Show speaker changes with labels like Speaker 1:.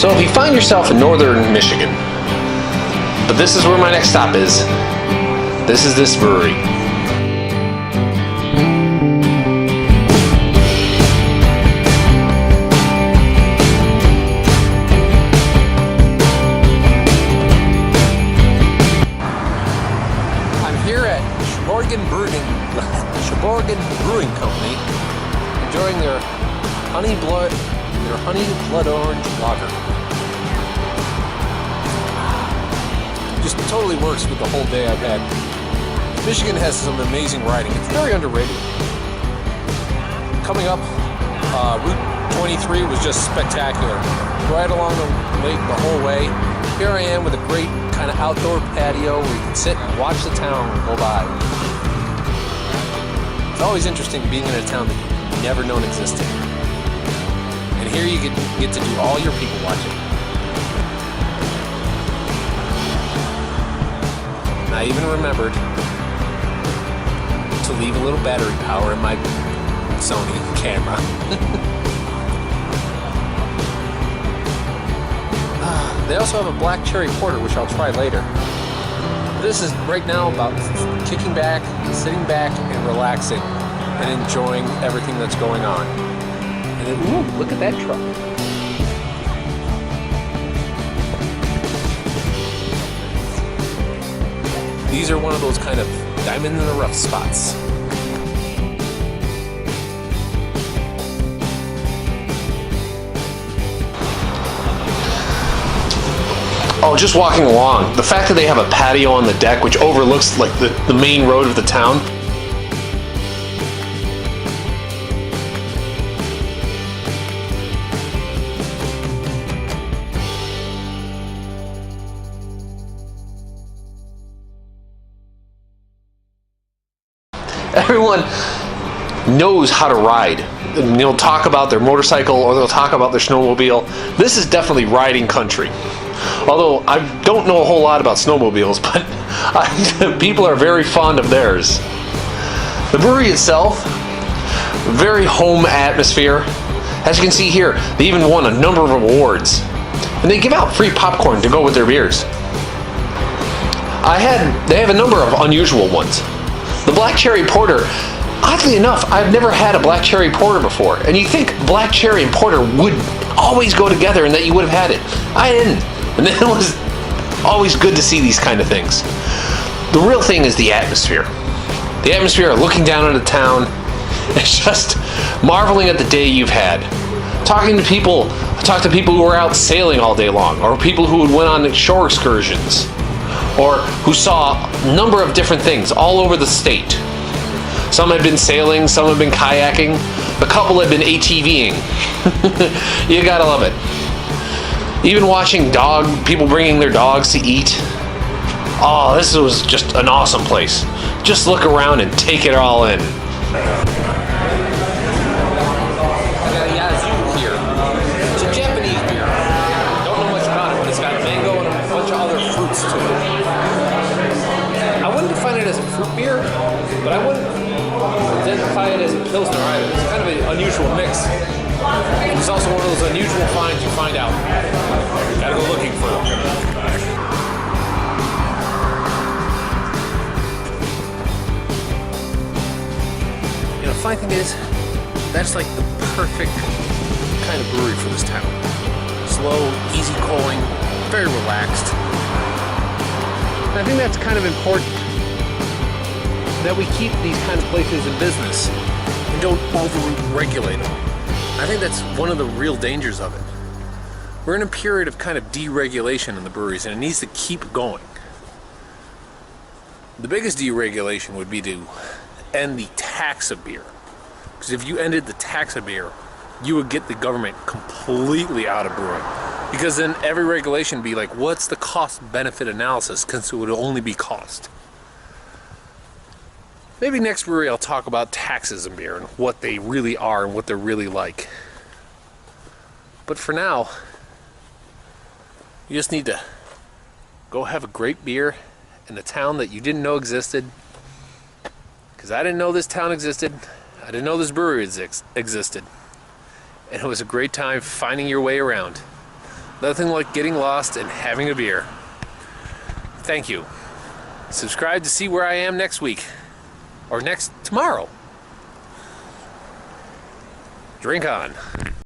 Speaker 1: So if you find yourself in northern Michigan, but this is where my next stop is, this is this brewery. I'm here at Cheboygan Brewing Company, enjoying their honey blood orange lager. Just totally works with the whole day I've had. Michigan has some amazing riding. It's very underrated. Coming up, Route 23 was just spectacular. Right along the lake the whole way. Here I am with a great kind of outdoor patio where you can sit and watch the town go by. It's always interesting being in a town that you've never known existed. And here you get to do all your people watching. And I even remembered to leave a little battery power in my Sony camera. They also have a black cherry porter, which I'll try later. This is right now about kicking back, sitting back, and relaxing, and enjoying everything that's going on. And then, ooh, look at that truck. These are one of those kind of diamond in the rough spots. Oh, just walking along, the fact that they have a patio on the deck which overlooks like the main road of the town. Everyone knows how to ride. And they'll talk about their motorcycle or they'll talk about their snowmobile. This is definitely riding country. Although I don't know a whole lot about snowmobiles, but people are very fond of theirs. The brewery itself, very home atmosphere. As you can see here, they even won a number of awards. And they give out free popcorn to go with their beers. They have a number of unusual ones. The black cherry porter, oddly enough, I've never had a black cherry porter before. And you think black cherry and porter would always go together and that you would have had it. I didn't. And then it was always good to see these kind of things. The real thing is the atmosphere. The atmosphere of looking down on the town and just marveling at the day you've had. Talking to people, I talked to people who were out sailing all day long, or people who went on shore excursions, or who saw a number of different things all over the state. Some had been sailing, some had been kayaking, a couple had been ATVing. You gotta love it. Even watching people bringing their dogs to eat. Oh, this was just an awesome place. Just look around and take it all in. It's a Japanese beer. Don't know much about it, but it's got mango and a bunch of other fruits to it. I wouldn't define it as a fruit beer, but I wouldn't identify it as a Pilsner either. It's kind of an unusual mix. It's also one of those unusual finds you find out. You gotta go looking for them. You know, the funny thing is, that's like the perfect kind of brewery for this town. Slow, easy going, very relaxed. And I think that's kind of important, that we keep these kind of places in business and don't over-regulate them. I think that's one of the real dangers of it. We're in a period of kind of deregulation in the breweries, and it needs to keep going. The biggest deregulation would be to end the tax of beer. Because if you ended the tax of beer, you would get the government completely out of brewing. Because then every regulation would be like, what's the cost-benefit analysis? Because it would only be cost. Maybe next brewery I'll talk about taxes in beer and what they really are and what they're really like. But for now, you just need to go have a great beer in the town that you didn't know existed. Because I didn't know this town existed. I didn't know this brewery existed. And it was a great time finding your way around. Nothing like getting lost and having a beer. Thank you. Subscribe to see where I am next week. Or tomorrow. Drink on.